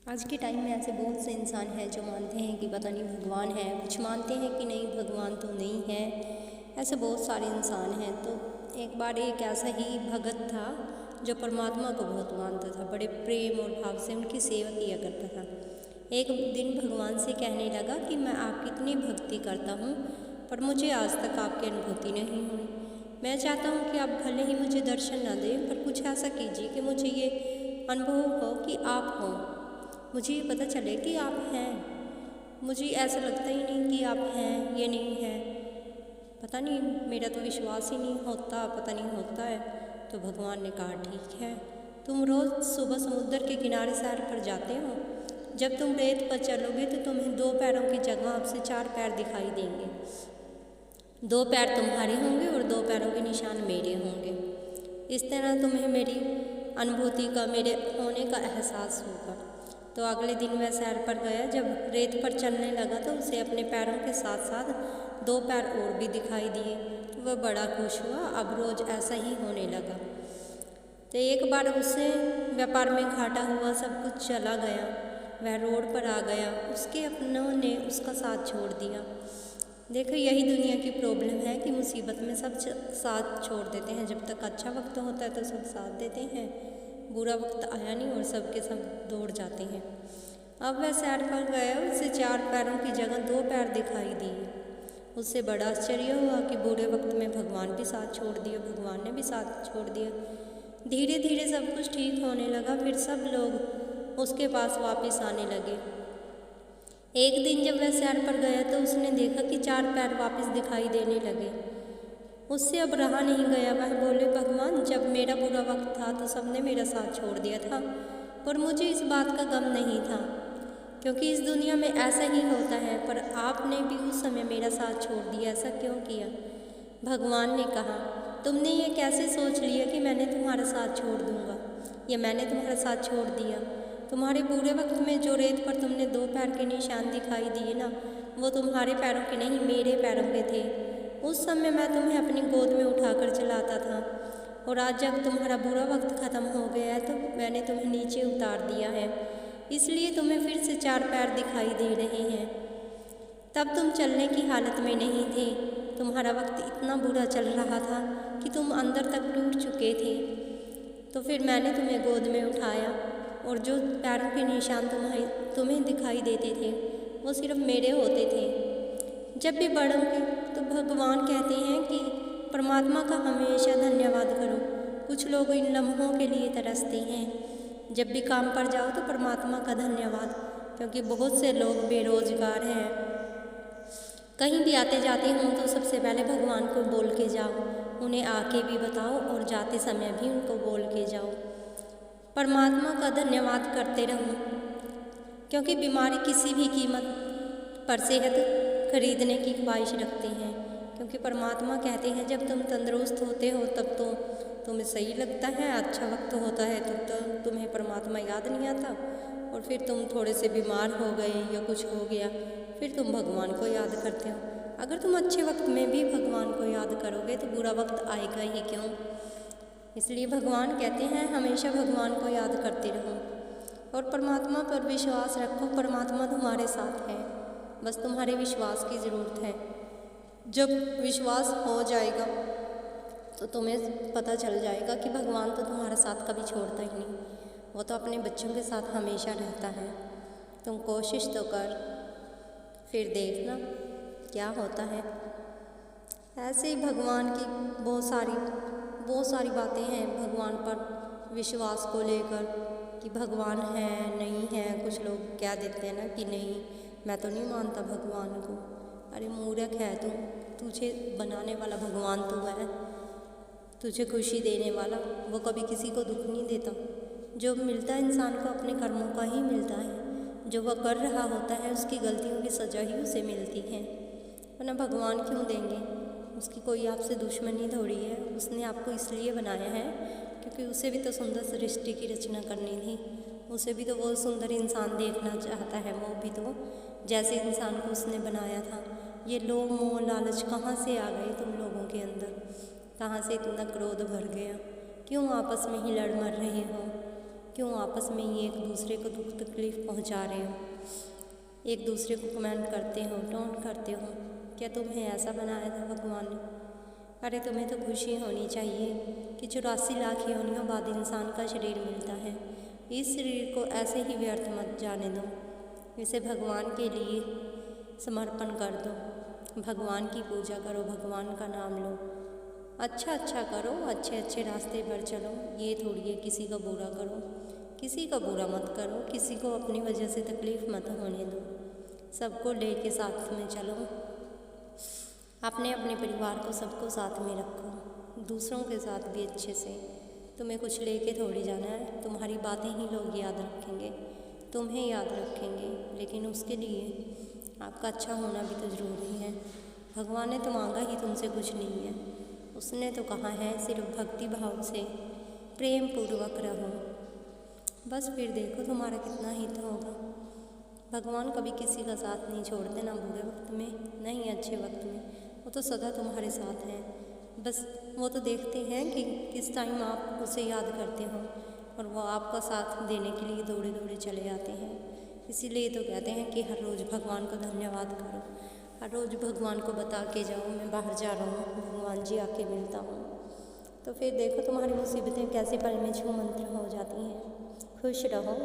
आज के टाइम में ऐसे बहुत से इंसान हैं जो मानते हैं कि पता नहीं भगवान है, कुछ मानते हैं कि नहीं भगवान तो नहीं है। ऐसे बहुत सारे इंसान हैं। तो एक बार एक ऐसा ही भगत था जो परमात्मा को बहुत मानता था, बड़े प्रेम और भाव से उनकी सेवा किया करता था। एक दिन भगवान से कहने लगा कि मैं आपकी इतनी भक्ति करता हूँ पर मुझे आज तक आपकी अनुभूति नहीं हुई। मैं चाहता हूँ कि आप भले ही मुझे दर्शन न दें पर कुछ ऐसा कीजिए कि मुझे ये अनुभव हो कि आप हो, मुझे ये पता चले कि आप हैं। मुझे ऐसा लगता ही नहीं कि आप हैं, ये नहीं है, पता नहीं, मेरा तो विश्वास ही नहीं होता, पता नहीं होता है। तो भगवान ने कहा ठीक है, तुम रोज़ सुबह समुद्र के किनारे सैर पर जाते हो, जब तुम रेत पर चलोगे तो तुम्हें 2 पैरों की जगह आपसे 4 पैर दिखाई देंगे। 2 पैर तुम्हारे होंगे और 2 पैरों के निशान मेरे होंगे। इस तरह तुम्हें मेरी अनुभूति का, मेरे होने का एहसास होगा। तो अगले दिन वह सैर पर गया। जब रेत पर चलने लगा तो उसे अपने पैरों के साथ साथ 2 पैर और भी दिखाई दिए। तो वह बड़ा खुश हुआ, अब रोज़ ऐसा ही होने लगा। तो एक बार उसे व्यापार में घाटा हुआ, सब कुछ चला गया, वह रोड पर आ गया, उसके अपनों ने उसका साथ छोड़ दिया। देखो, यही दुनिया की प्रॉब्लम है कि मुसीबत में सब साथ छोड़ देते हैं। जब तक अच्छा वक्त होता है तो सब साथ देते हैं, बुरा वक्त आया नहीं और सब के सब दौड़ जाते हैं। अब वह सैर पर गया, उसे 4 पैरों की जगह 2 पैर दिखाई दिए। उससे बड़ा आश्चर्य हुआ कि बुरे वक्त में भगवान भी साथ छोड़ दिया, भगवान ने भी साथ छोड़ दिया। धीरे धीरे सब कुछ ठीक होने लगा। फिर सब लोग उसके पास वापस आने लगे। एक दिन जब वह सैर पर गया तो उसने देखा कि 4 पैर वापस दिखाई देने लगे। उससे अब रहा नहीं गया। वह बोले, भगवान, जब मेरा बुरा वक्त था तो सबने मेरा साथ छोड़ दिया था, पर मुझे इस बात का गम नहीं था, क्योंकि इस दुनिया में ऐसा ही होता है। पर आपने भी उस समय मेरा साथ छोड़ दिया, ऐसा क्यों किया? भगवान ने कहा, तुमने ये कैसे सोच लिया कि मैंने तुम्हारा साथ छोड़ दूंगा, या मैंने तुम्हारा साथ छोड़ दिया? तुम्हारे बुरे वक्त में जो रेत पर तुमने 2 पैर के निशान दिखाई दिए ना, वो तुम्हारे पैरों के नहीं, मेरे पैरों के थे। उस समय मैं तुम्हें अपनी गोद में उठाकर चलाता था, और आज जब तुम्हारा बुरा वक्त ख़त्म हो गया है तो मैंने तुम्हें नीचे उतार दिया है, इसलिए तुम्हें फिर से 4 पैर दिखाई दे रहे हैं। तब तुम चलने की हालत में नहीं थे, तुम्हारा वक्त इतना बुरा चल रहा था कि तुम अंदर तक टूट चुके थे। तो फिर मैंने तुम्हें गोद में उठाया, और जो पैरों के निशान तुम्हें दिखाई देते थे वो सिर्फ मेरे होते थे। जब भी बढ़ोगे तो भगवान कहते हैं कि परमात्मा का हमेशा धन्यवाद करो। कुछ लोग इन लम्हों के लिए तरसते हैं। जब भी काम पर जाओ तो परमात्मा का धन्यवाद, क्योंकि बहुत से लोग बेरोजगार हैं। कहीं भी आते जाते हों तो सबसे पहले भगवान को बोल के जाओ, उन्हें आके भी बताओ और जाते समय भी उनको बोल के जाओ। परमात्मा का धन्यवाद करते रहो, क्योंकि बीमारी किसी भी कीमत पर सेहत खरीदने की ख्वाहिश रखते हैं। क्योंकि परमात्मा कहते हैं, जब तुम तंदुरुस्त होते हो तब तो तुम्हें सही लगता है, अच्छा वक्त होता है तो तुम्हें परमात्मा याद नहीं आता, और फिर तुम थोड़े से बीमार हो गए या कुछ हो गया फिर तुम भगवान को याद करते हो। अगर तुम अच्छे वक्त में भी भगवान को याद करोगे तो बुरा वक्त आएगा ही क्यों? इसलिए भगवान कहते हैं, हमेशा भगवान को याद करते रहो और परमात्मा पर विश्वास रखो। परमात्मा तुम्हारे साथ है, बस तुम्हारे विश्वास की ज़रूरत है। जब विश्वास हो जाएगा तो तुम्हें पता चल जाएगा कि भगवान तो तुम्हारा साथ कभी छोड़ता ही नहीं, वो तो अपने बच्चों के साथ हमेशा रहता है। तुम कोशिश तो कर, फिर देखना क्या होता है। ऐसे ही भगवान की बहुत सारी बातें हैं भगवान पर विश्वास को लेकर, कि भगवान है नहीं है। कुछ लोग कह देते हैं ना कि नहीं, मैं तो नहीं मानता भगवान को। अरे मूर्ख है तू, तुझे बनाने वाला भगवान तू है, तुझे खुशी देने वाला। वो कभी किसी को दुख नहीं देता। जो मिलता है इंसान को अपने कर्मों का ही मिलता है। जो वह कर रहा होता है उसकी गलतियों की सज़ा ही उसे मिलती है, वरना भगवान क्यों देंगे? उसकी कोई आपसे दुश्मनी थोड़ी है। उसने आपको इसलिए बनाया है क्योंकि उसे भी तो सुंदर सृष्टि की रचना करनी थी। उसे भी तो वो सुंदर इंसान देखना चाहता है। वो भी तो जैसे इंसान को उसने बनाया था। ये लोभ मोह लालच कहाँ से आ गए तुम लोगों के अंदर? कहाँ से इतना क्रोध भर गया? क्यों आपस में ही लड़ मर रहे हो? क्यों आपस में ही एक दूसरे को दुख तकलीफ़ पहुंचा रहे हो, एक दूसरे को कमेंट करते हो, टोंट करते हो। क्या तुम्हें ऐसा बनाया था भगवान ने? अरे तुम्हें तो खुशी होनी चाहिए कि 84 लाख योनियों बाद इंसान का शरीर मिलता है। इस शरीर को ऐसे ही व्यर्थ मत जाने दो, इसे भगवान के लिए समर्पण कर दो। भगवान की पूजा करो, भगवान का नाम लो, अच्छा करो, अच्छे रास्ते पर चलो। ये थोड़ी है किसी का बुरा करो, किसी का बुरा मत करो, किसी को अपनी वजह से तकलीफ़ मत होने दो। सबको लेके साथ में चलो, अपने अपने परिवार को सबको साथ में रखो, दूसरों के साथ भी अच्छे से। तुम्हें कुछ लेके थोड़ी जाना है, तुम्हारी बातें ही लोग याद रखेंगे, तुम्हें याद रखेंगे, लेकिन उसके लिए आपका अच्छा होना भी तो ज़रूरी है। भगवान ने तो मांगा ही तुमसे कुछ नहीं है, उसने तो कहा है सिर्फ भक्ति भाव से प्रेम पूर्वक रहो। बस फिर देखो तुम्हारा कितना हित होगा। भगवान कभी किसी का साथ नहीं छोड़ते, ना बुरे वक्त में, ना ही अच्छे वक्त में। वो तो सदा तुम्हारे साथ हैं। बस वो तो देखते हैं कि किस टाइम आप उसे याद करते हो, और वो आपका साथ देने के लिए दौड़े दौड़े चले आते हैं। इसीलिए तो कहते हैं कि हर रोज़ भगवान को धन्यवाद करो, हर रोज़ भगवान को बता के जाओ मैं बाहर जा रहा हूँ, भगवान जी आके मिलता हूँ। तो फिर देखो तुम्हारी मुसीबतें कैसे पल में छू मंत्र हो जाती हैं। खुश रहो।